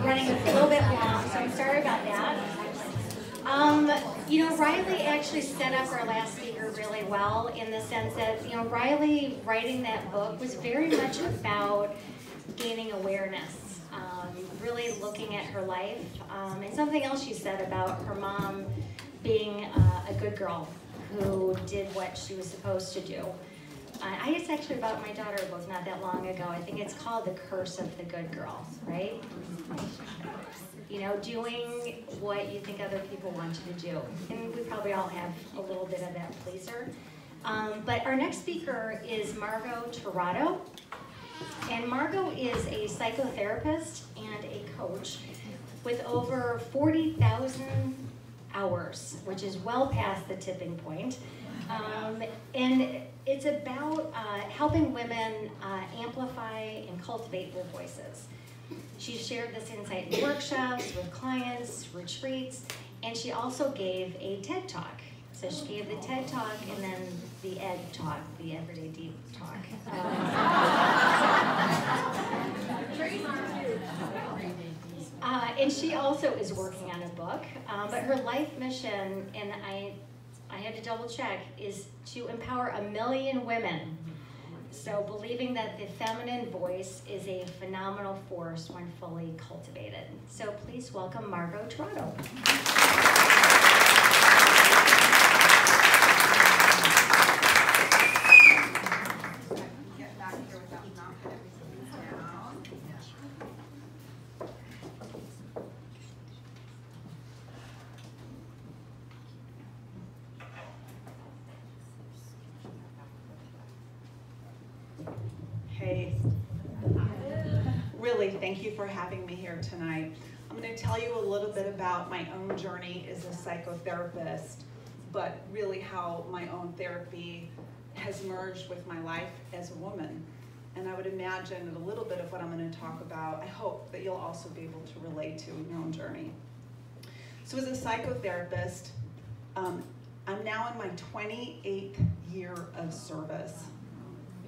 running a little bit long, so I'm sorry about that. You know, Riley actually set up our last speaker really well in the sense that, you know, Riley writing that book was very much about gaining awareness, really looking at her life, and something else she said about her mom being a good girl who did what she was supposed to do. It's actually about my daughter book not that long ago. I think it's called The Curse of the Good Girl, right? You know, doing what you think other people want you to do. And we probably all have a little bit of that pleaser. But our next speaker is Margo Tirado. And Margo is a psychotherapist and a coach with over 40,000 hours, which is well past the tipping point. And it's about helping women amplify and cultivate their voices. She shared this insight in workshops with clients, retreats, and she also gave a TED Talk. So she gave the TED Talk and then the Ed Talk, the Everyday Deep Talk. And she also is working on a book, but her life mission, and I had to double check, is to empower 1 million women. So believing that the feminine voice is a phenomenal force when fully cultivated. So please welcome Margo Tirado. Hey, really, thank you for having me here tonight. I'm going to tell you a little bit about my own journey as a psychotherapist, but really how my own therapy has merged with my life as a woman. And I would imagine that a little bit of what I'm going to talk about, I hope that you'll also be able to relate to in your own journey. So as a psychotherapist, I'm now in my 28th year of service,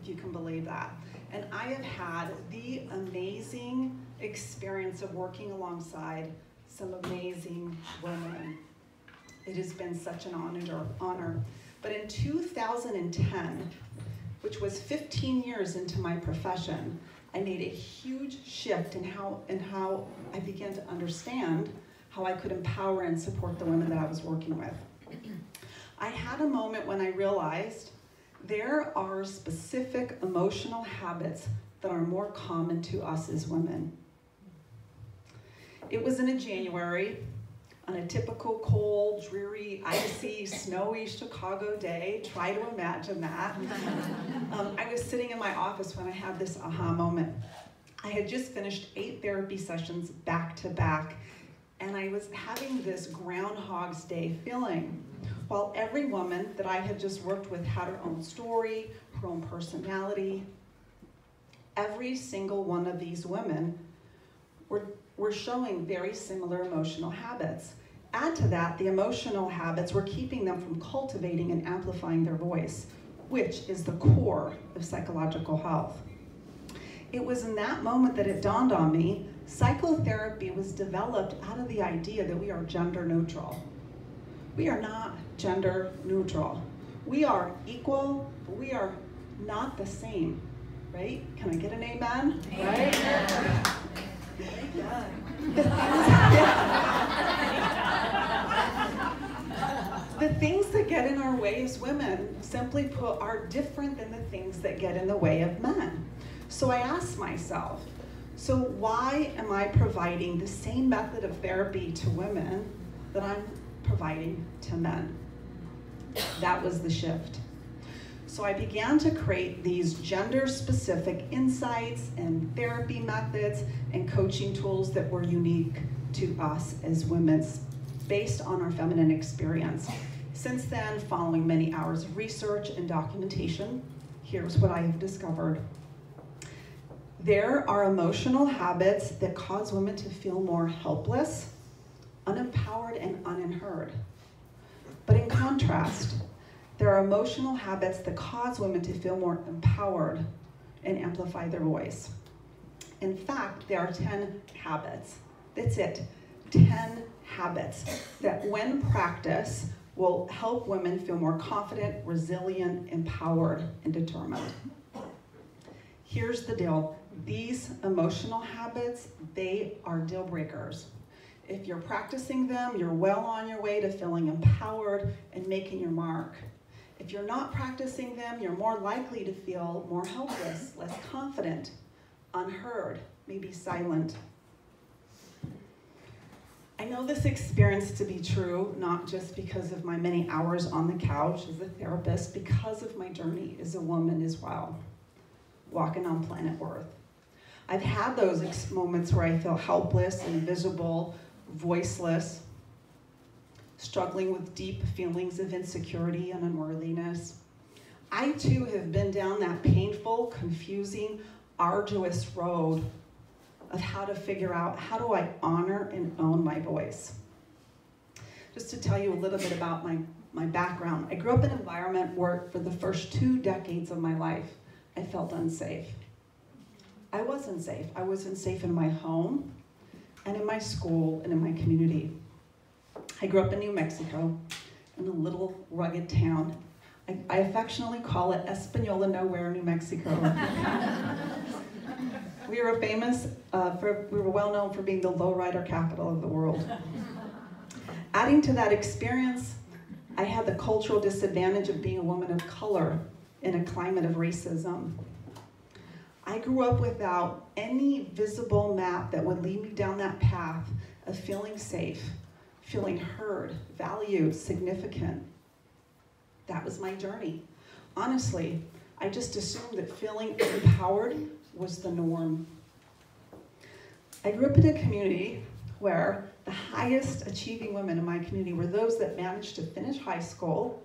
if you can believe that. And I have had the amazing experience of working alongside some amazing women. It has been such an honor. But in 2010, which was 15 years into my profession, I made a huge shift in how I began to understand how I could empower and support the women that I was working with. I had a moment when I realized there are specific emotional habits that are more common to us as women. It was in a January, on a typical cold, dreary, icy, snowy Chicago day. Try to imagine that. I was sitting in my office when I had this aha moment. I had just finished 8 therapy sessions back to back, and I was having this Groundhog's Day feeling. While every woman that I had just worked with had her own story, her own personality, every single one of these women were showing very similar emotional habits. Add to that, the emotional habits were keeping them from cultivating and amplifying their voice, which is the core of psychological health. It was in that moment that it dawned on me, psychotherapy was developed out of the idea that we are gender neutral. We are not gender neutral. We are equal, but we are not the same, right? Can I get an amen? Right? The things that get in our way as women, simply put, are different than the things that get in the way of men. So I asked myself, so why am I providing the same method of therapy to women that I'm providing to men? That was the shift. So I began to create these gender-specific insights and therapy methods and coaching tools that were unique to us as women based on our feminine experience. Since then, following many hours of research and documentation, here's what I have discovered. There are emotional habits that cause women to feel more helpless, unempowered, and unheard. But in contrast, there are emotional habits that cause women to feel more empowered and amplify their voice. In fact, there are 10 habits That's it. 10 habits that when practiced will help women feel more confident, resilient, empowered, and determined. Here's the deal. These emotional habits, they are deal breakers. If you're practicing them, you're well on your way to feeling empowered and making your mark. If you're not practicing them, you're more likely to feel more helpless, less confident, unheard, maybe silent. I know this experience to be true, not just because of my many hours on the couch as a therapist, because of my journey as a woman as well, walking on planet Earth. I've had those moments where I feel helpless, invisible, voiceless, struggling with deep feelings of insecurity and unworthiness. I too have been down that painful, confusing, arduous road of how to figure out how do I honor and own my voice. Just to tell you a little bit about my background, I grew up in an environment where for the first 2 decades of my life, I felt unsafe. I wasn't safe. I wasn't safe in my home and in my school and in my community. I grew up in New Mexico in a little rugged town. I affectionately call it Espanola Nowhere, New Mexico. We were famous we were well known for being the lowrider capital of the world. Adding to that experience, I had the cultural disadvantage of being a woman of color in a climate of racism. I grew up without any visible map that would lead me down that path of feeling safe, feeling heard, valued, significant. That was my journey. Honestly, I just assumed that feeling empowered was the norm. I grew up in a community where the highest achieving women in my community were those that managed to finish high school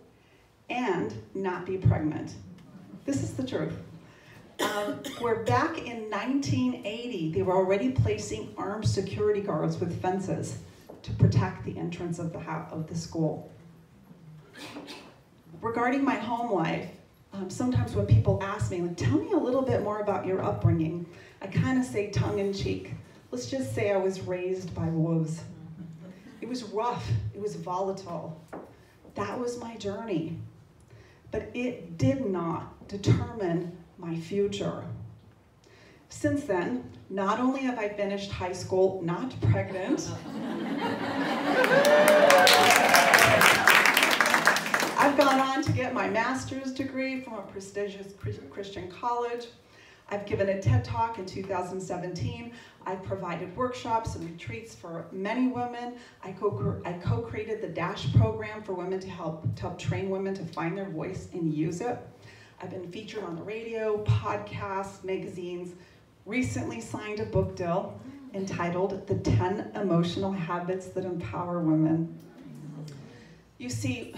and not be pregnant. This is the truth. Where back in 1980, they were already placing armed security guards with fences to protect the entrance of the school. Regarding my home life, sometimes when people ask me, like, tell me a little bit more about your upbringing, I kind of say tongue-in-cheek, let's just say I was raised by wolves. It was rough, it was volatile. That was my journey. But it did not determine my future. Since then, not only have I finished high school not pregnant, I've gone on to get my master's degree from a prestigious Christian college. I've given a TED Talk in 2017. I've provided workshops and retreats for many women. I co-created the DASH program for women to help train women to find their voice and use it. I've been featured on the radio, podcasts, magazines, recently signed a book deal entitled The 10 Emotional Habits That Empower Women. You see,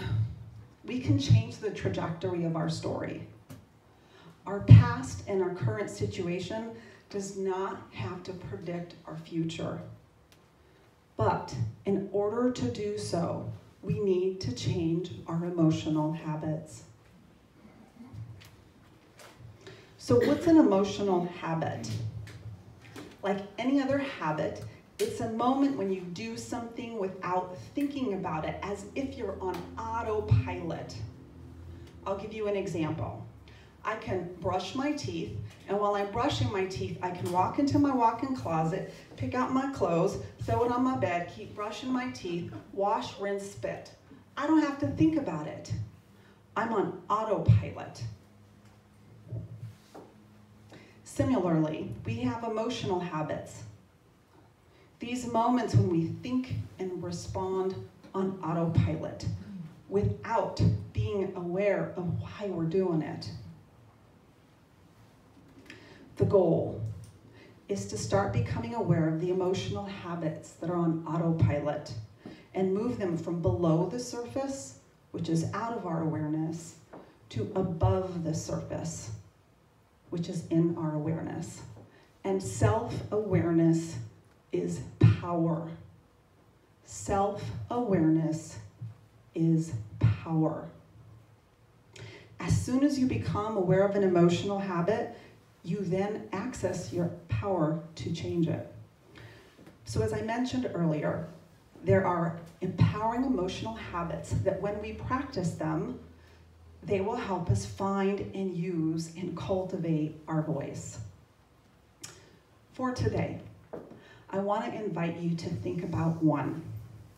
we can change the trajectory of our story. Our past and our current situation does not have to predict our future. But in order to do so, we need to change our emotional habits. So what's an emotional habit? Like any other habit, it's a moment when you do something without thinking about it, as if you're on autopilot. I'll give you an example. I can brush my teeth, and while I'm brushing my teeth, I can walk into my walk-in closet, pick out my clothes, throw it on my bed, keep brushing my teeth, wash, rinse, spit. I don't have to think about it. I'm on autopilot. Similarly, we have emotional habits. These moments when we think and respond on autopilot without being aware of why we're doing it. The goal is to start becoming aware of the emotional habits that are on autopilot and move them from below the surface, which is out of our awareness, to above the surface, which is in our awareness. And self-awareness is power. Self-awareness is power. As soon as you become aware of an emotional habit, you then access your power to change it. So as I mentioned earlier, there are empowering emotional habits that when we practice them, they will help us find and use and cultivate our voice. For today, I want to invite you to think about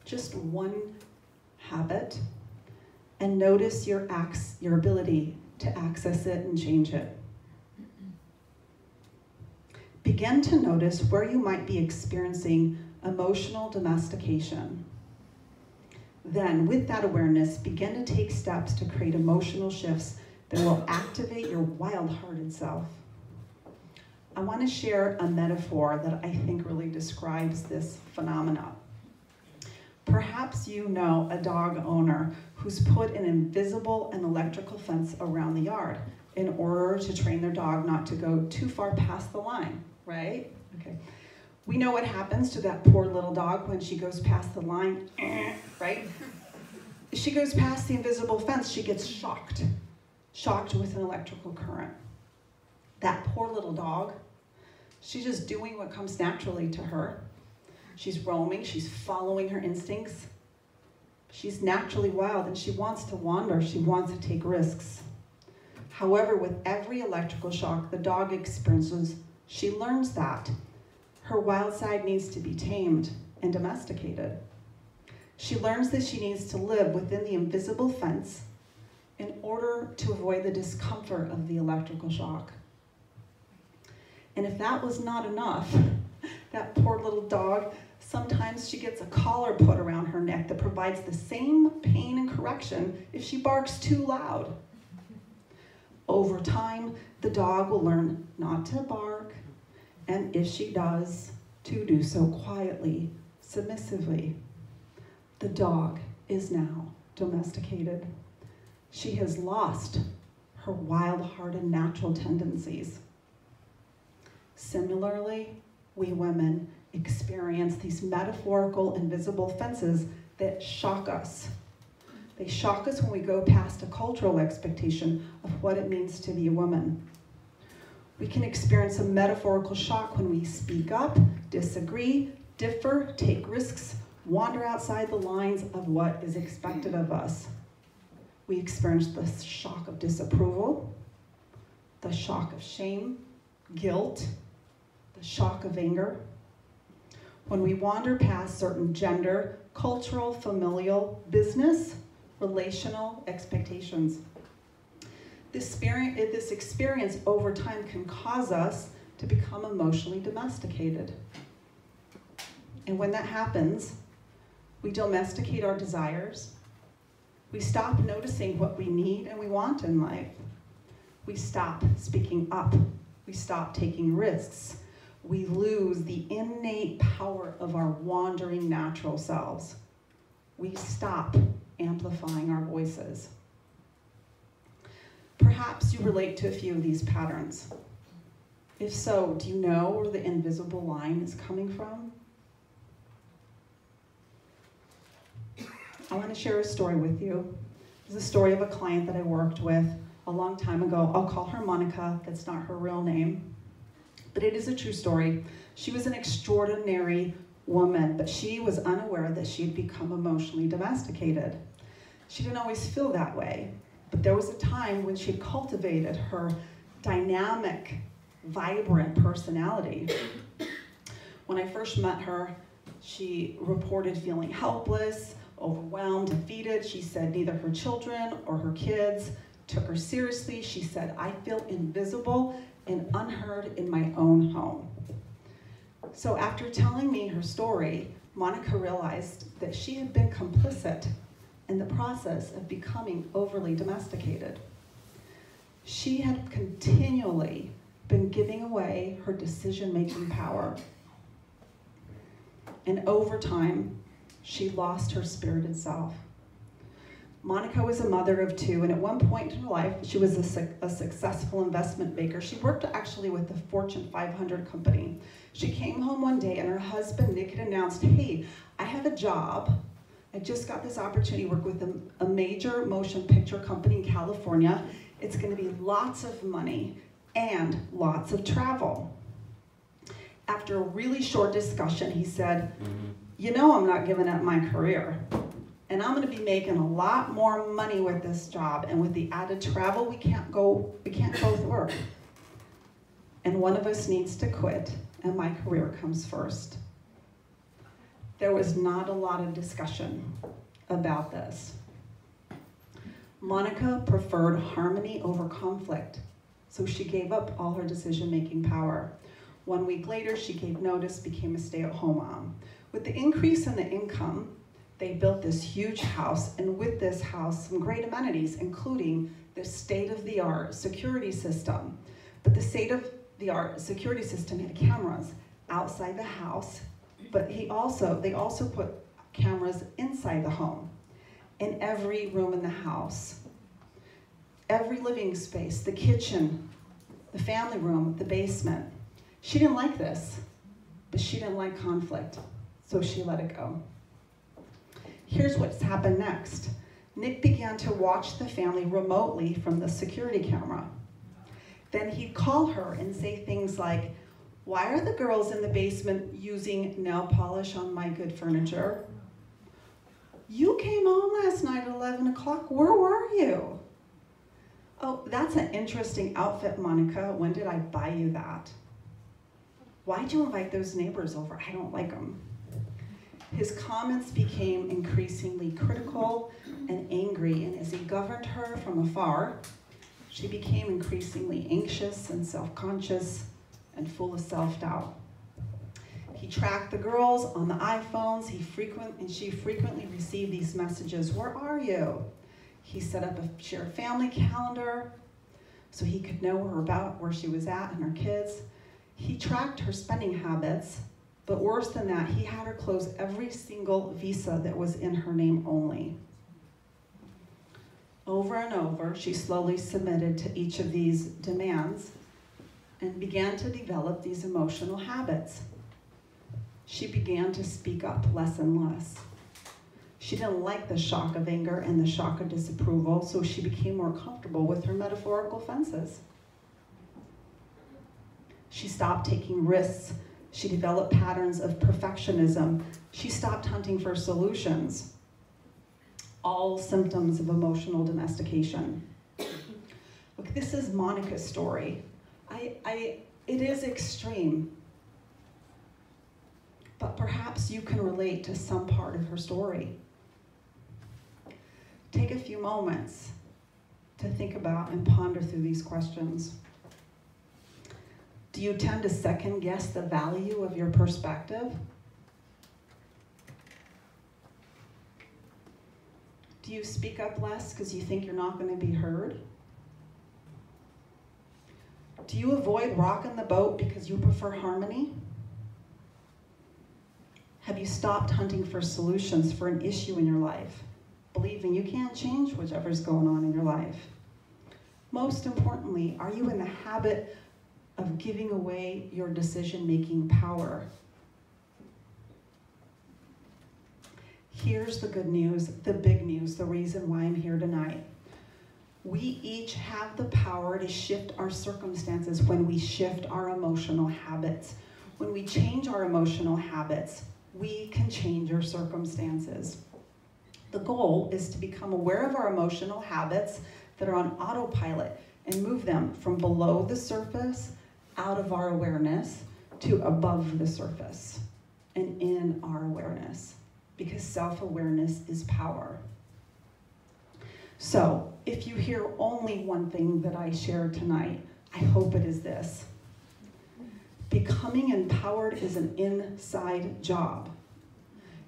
just one habit, and notice your ability to access it and change it. Begin to notice where you might be experiencing emotional domestication. Then, with that awareness, begin to take steps to create emotional shifts that will activate your wild-hearted self. I want to share a metaphor that I think really describes this phenomenon. Perhaps you know a dog owner who's put an invisible and electrical fence around the yard in order to train their dog not to go too far past the line, right? Okay. We know what happens to that poor little dog when she goes past the line, right? She goes past the invisible fence, she gets shocked with an electrical current. That poor little dog, she's just doing what comes naturally to her. She's roaming, she's following her instincts. She's naturally wild and she wants to wander, she wants to take risks. However, with every electrical shock the dog experiences, she learns that her wild side needs to be tamed and domesticated. She learns that she needs to live within the invisible fence in order to avoid the discomfort of the electrical shock. And if that was not enough, that poor little dog, sometimes she gets a collar put around her neck that provides the same pain and correction if she barks too loud. Over time, the dog will learn not to bark, and if she does, to do so quietly, submissively. The dog is now domesticated. She has lost her wild-hearted natural tendencies. Similarly, we women experience these metaphorical invisible fences that shock us. They shock us when we go past a cultural expectation of what it means to be a woman. We can experience a metaphorical shock when we speak up, disagree, differ, take risks, wander outside the lines of what is expected of us. We experience the shock of disapproval, the shock of shame, guilt, the shock of anger. When we wander past certain gender, cultural, familial, business, relational expectations. This experience over time can cause us to become emotionally domesticated. And when that happens, we domesticate our desires. We stop noticing what we need and we want in life. We stop speaking up. We stop taking risks. We lose the innate power of our wandering natural selves. We stop amplifying our voices. Perhaps you relate to a few of these patterns. If so, do you know where the invisible line is coming from? I want to share a story with you. It's a story of a client that I worked with a long time ago. I'll call her Monica. That's not her real name. But it is a true story. She was an extraordinary woman, but she was unaware that she had become emotionally domesticated. She didn't always feel that way, but there was a time when she cultivated her dynamic, vibrant personality. When I first met her, she reported feeling helpless, overwhelmed, defeated. She said neither her children or her kids took her seriously. She said, "I feel invisible and unheard in my own home." So after telling me her story, Monica realized that she had been complicit in the process of becoming overly domesticated. She had continually been giving away her decision-making power. And over time, she lost her spirited self. Monica was a mother of two, and at one point in her life, she was a successful investment banker. She worked actually with the Fortune 500 company. She came home one day, and her husband, Nick, had announced, "Hey, I have a job. I just got this opportunity to work with a major motion picture company in California. It's going to be lots of money and lots of travel." After a really short discussion, he said, you know I'm not giving up my career. And I'm gonna be making a lot more money with this job, and with the added travel, we can't both work. And one of us needs to quit, and my career comes first. There was not a lot of discussion about this. Monica preferred harmony over conflict, so she gave up all her decision-making power. 1 week later, she gave notice, became a stay-at-home mom. With the increase in the income, they built this huge house, and with this house, some great amenities, including the state-of-the-art security system. But the state-of-the-art security system had cameras outside the house, but they also put cameras inside the home, in every room in the house, every living space, the kitchen, the family room, the basement. She didn't like this, but she didn't like conflict, so she let it go. Here's what's happened next. Nick began to watch the family remotely from the security camera. Then he'd call her and say things like, why are the girls in the basement using nail polish on my good furniture? You came home last night at 11 o'clock, where were you? Oh, that's an interesting outfit, Monica. When did I buy you that? Why'd you invite those neighbors over? I don't like them. His comments became increasingly critical and angry, and as he governed her from afar, she became increasingly anxious and self-conscious and full of self-doubt. He tracked the girls on the iPhones, and she frequently received these messages, where are you? He set up a shared family calendar so he could know where she was at and her kids. He tracked her spending habits, but worse than that, he had her close every single visa that was in her name only. Over and over, she slowly submitted to each of these demands and began to develop these emotional habits. She began to speak up less and less. She didn't like the shock of anger and the shock of disapproval, so she became more comfortable with her metaphorical fences. She stopped taking risks. She developed patterns of perfectionism. She stopped hunting for solutions. All symptoms of emotional domestication. Look, this is Monica's story. It is extreme, but perhaps you can relate to some part of her story. Take a few moments to think about and ponder through these questions. Do you tend to second guess the value of your perspective? Do you speak up less because you think you're not going to be heard? Do you avoid rocking the boat because you prefer harmony? Have you stopped hunting for solutions for an issue in your life, believing you can't change whichever's going on in your life? Most importantly, are you in the habit of giving away your decision-making power? Here's the good news, the big news, the reason why I'm here tonight. We each have the power to shift our circumstances when we shift our emotional habits. When we change our emotional habits, we can change our circumstances. The goal is to become aware of our emotional habits that are on autopilot and move them from below the surface, out of our awareness, to above the surface and in our awareness, because self-awareness is power. So, if you hear only one thing that I share tonight, I hope it is this. Becoming empowered is an inside job.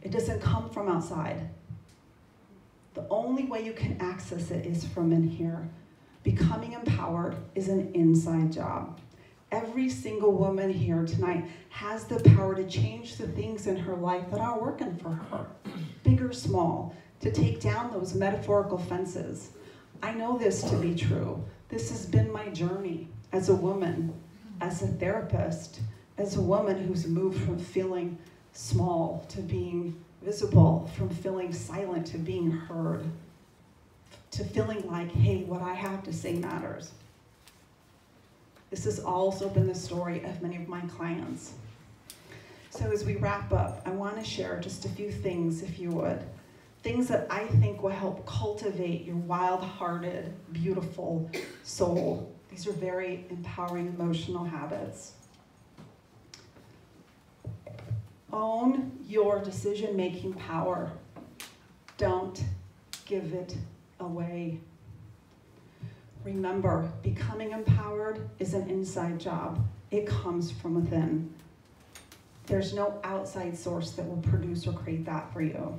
It doesn't come from outside. The only way you can access it is from in here. Becoming empowered is an inside job. Every single woman here tonight has the power to change the things in her life that aren't working for her, big or small, to take down those metaphorical fences. I know this to be true. This has been my journey as a woman, as a therapist, as a woman who's moved from feeling small to being visible, from feeling silent to being heard, to feeling like, hey, what I have to say matters. This has also been the story of many of my clients. So as we wrap up, I want to share just a few things, if you would. Things that I think will help cultivate your wild-hearted, beautiful soul. These are very empowering emotional habits. Own your decision-making power. Don't give it away. Remember, becoming empowered is an inside job. It comes from within. There's no outside source that will produce or create that for you.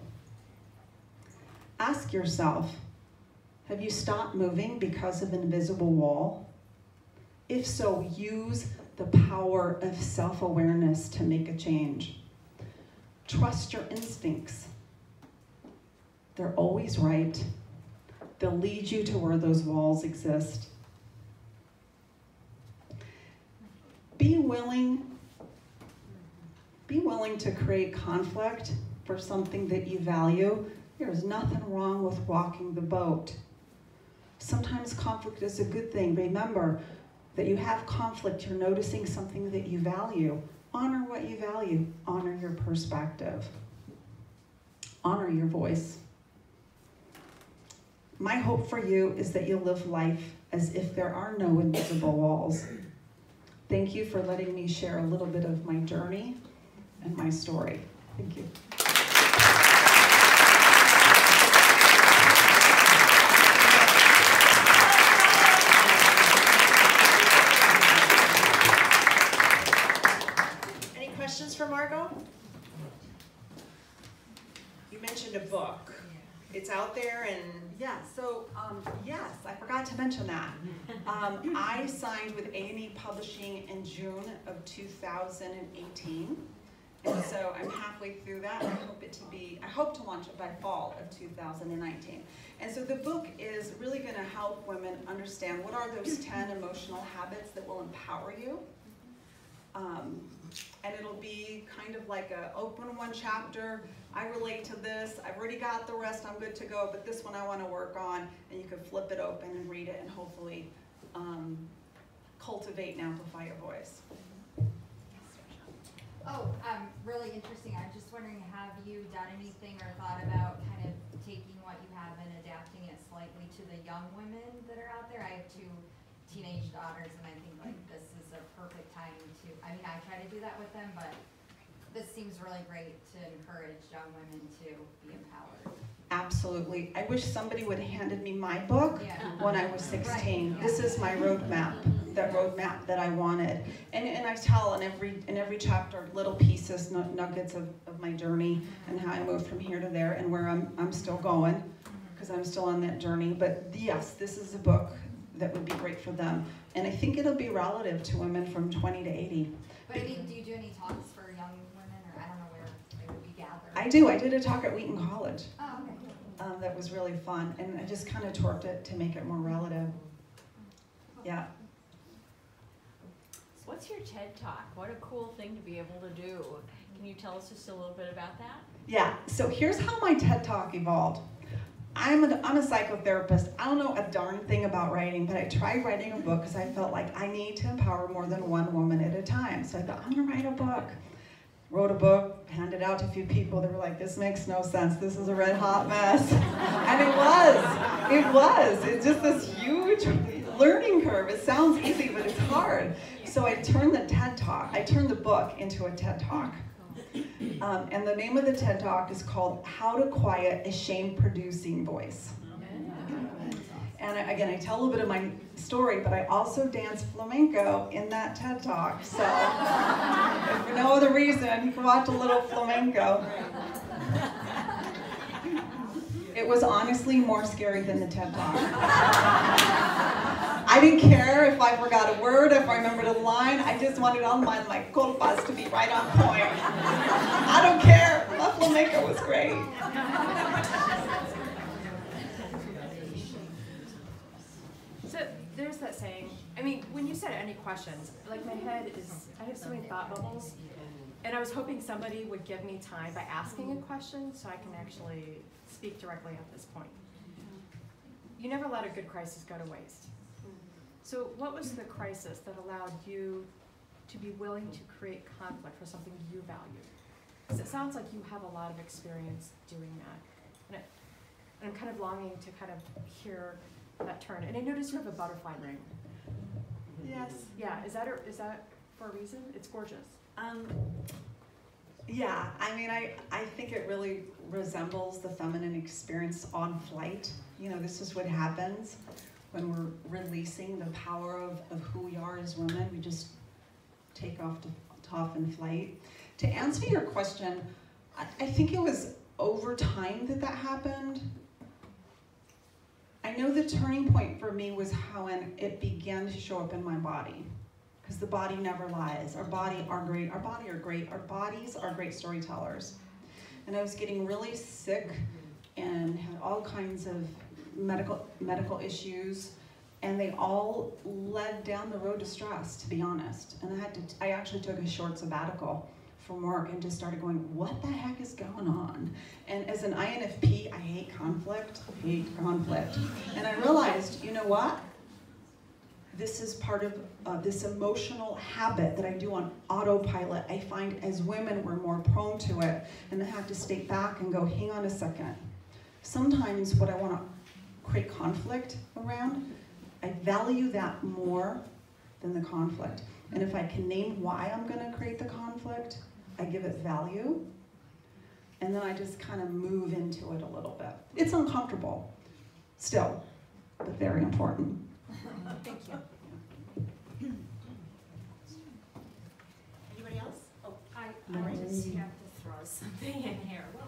Ask yourself, have you stopped moving because of an invisible wall? If so, use the power of self-awareness to make a change. Trust your instincts. They're always right. They'll lead you to where those walls exist. Be willing to create conflict for something that you value. There's nothing wrong with walking the boat. Sometimes conflict is a good thing. Remember that you have conflict, you're noticing something that you value. Honor what you value. Honor your perspective. Honor your voice. My hope for you is that you'll live life as if there are no invisible walls. Thank you for letting me share a little bit of my journey and my story. Thank you. Any questions for Margo? You mentioned a book. It's out there and... Yeah, so yes, I forgot to mention that. I signed with A&E Publishing in June of 2018. And so I'm halfway through that. I hope to launch it by fall of 2019. And so the book is really going to help women understand what are those 10 emotional habits that will empower you. And it'll be kind of like a open one chapter. I relate to this. I've already got the rest. I'm good to go. But this one I want to work on. And you can flip it open and read it and hopefully cultivate and amplify your voice. Oh, really interesting. I'm just wondering, have you done anything or thought about kind of taking what you have and adapting it slightly to the young women that are out there? I have 2 teenage daughters, and I think like this is a perfect time to, I mean, I try to do that with them, but this seems really great to encourage young women to be empowered. Absolutely. I wish somebody would have handed me my book when I was 16. Right. This is my roadmap, that roadmap that I wanted. And I tell in every chapter little pieces, nuggets of my journey and how I moved from here to there and where I'm still going, because I'm still on that journey. But yes, this is a book that would be great for them. And I think it'll be relative to women from 20 to 80. But I mean, do you do any talks for young women, or I don't know where they would be gathered? I do. I did a talk at Wheaton College. Oh, okay. That was really fun, and I just kind of torqued it to make it more relative. Yeah. So what's your TED Talk? What a cool thing to be able to do. Can you tell us just a little bit about that? Yeah, so here's how my TED Talk evolved. I'm a psychotherapist. I don't know a darn thing about writing, but I tried writing a book because I felt like I need to empower more than one woman at a time. So I thought, I'm gonna write a book. Wrote a book, handed it out to a few people. They were like, this makes no sense. This is a red hot mess. And it was. It's just this huge learning curve. It sounds easy, but it's hard. So I turned the book into a TED Talk. And the name of the TED Talk is called How to Quiet a Shame-Producing Voice. And I tell a little bit of my story, but I also dance flamenco in that TED Talk. So if for no other reason, you can watch a little flamenco. It was honestly more scary than the TED Talk. I didn't care if I forgot a word, if I remembered a line. I just wanted all my culpas to be right on point. I don't care. The flamenco was great. So there's that saying, I mean, when you said any questions, like my head is, I have so many thought bubbles, and I was hoping somebody would give me time by asking a question so I can actually speak directly at this point. You never let a good crisis go to waste. So what was the crisis that allowed you to be willing to create conflict for something you value? Because it sounds like you have a lot of experience doing that. And I'm kind of longing to kind of hear that turn. And I notice you have a butterfly ring. Yes. Yeah, is that for a reason? It's gorgeous. Yeah, I mean, I think it really resembles the feminine experience on flight. You know, this is what happens when we're releasing the power of who we are as women. We just take off in flight. To answer your question, I think it was over time that that happened. I know the turning point for me was how it began to show up in my body. Because the body never lies. Our bodies are great storytellers. And I was getting really sick and had all kinds of medical issues, and they all led down the road to stress, to be honest. And I actually took a short sabbatical from work and just started going, what the heck is going on? And as an INFP, I hate conflict. And I realized, you know what? This is part of this emotional habit that I do on autopilot. I find as women, we're more prone to it. And I have to stay back and go, hang on a second. Sometimes what I want to create conflict around, I value that more than the conflict. And if I can name why I'm going to create the conflict, I give it value. And then I just kind of move into it a little bit. It's uncomfortable, still, but very important. Thank you. Anybody else? Oh, I just have to throw something in here. Well,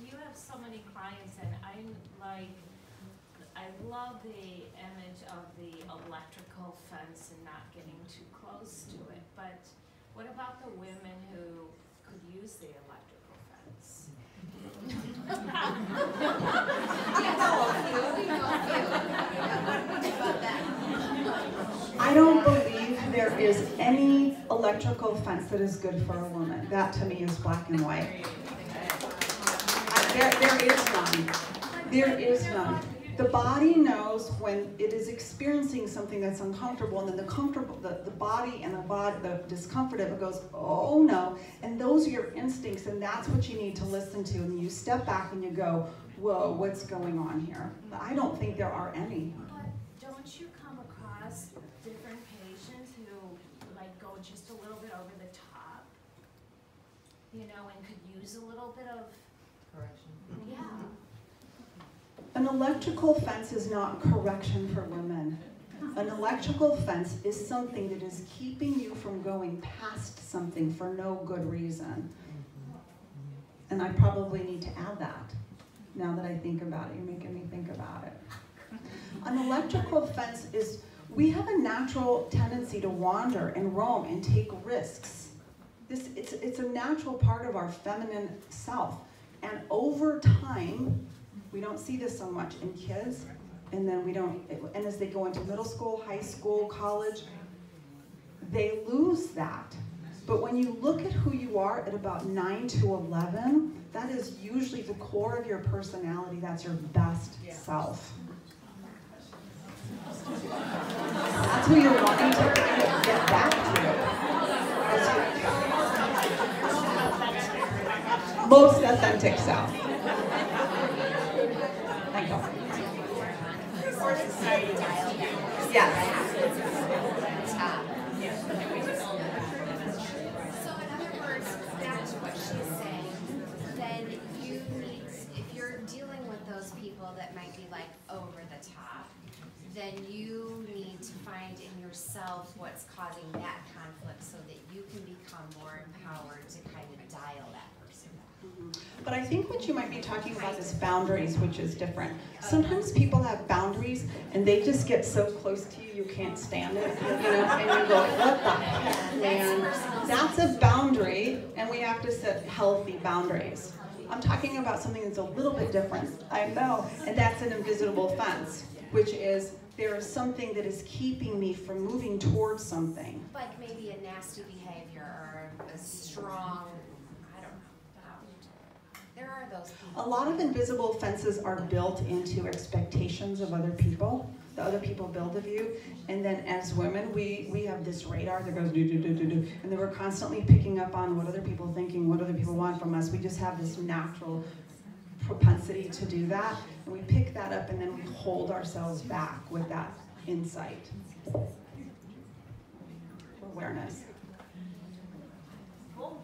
you have so many clients, and I love the image of the electrical fence and not getting too close to it. But what about the women who could use the electrical fence? I don't believe there is any electrical fence that is good for a woman. That to me is black and white. There is none. There is none. The body knows when it is experiencing something that's uncomfortable, and then the body and the discomfort of it goes, oh no, and those are your instincts, and that's what you need to listen to. And you step back and you go, whoa, what's going on here? But I don't think there are any. But don't you come across different patients who go just a little bit over the top, and could use a little bit of correction? Yeah. An electrical fence is not correction for women. An electrical fence is something that is keeping you from going past something for no good reason. And I probably need to add that now that I think about it. You're making me think about it. An electrical fence is, we have a natural tendency to wander and roam and take risks. It's a natural part of our feminine self. And over time, we don't see this so much in kids, and then and as they go into middle school, high school, college, they lose that. But when you look at who you are at about 9 to 11, that is usually the core of your personality. That's your best self. That's who you're wanting to get back to. Most authentic self. Yes. So in other words, back to what she's saying, then you need, if you're dealing with those people that might be over the top, then you need to find in yourself what's causing that conflict so that you can become more empowered to kind of dial that person. But I think what you might be talking about is boundaries, which is different. Sometimes people have boundaries and they just get so close to you, you can't stand it, and you go, what the heck, man? That's a boundary, and we have to set healthy boundaries. I'm talking about something that's a little bit different, I know, and that's an invisible fence, which is there is something that is keeping me from moving towards something. Like maybe a nasty behavior or a strong, there are those people. A lot of invisible fences are built into expectations of other people. the other people build of you. And then as women, we have this radar that goes do, do, do, do, do. And then we're constantly picking up on what other people are thinking, what other people want from us. We just have this natural propensity to do that. And we pick that up and then we hold ourselves back with that insight. Awareness. Cool.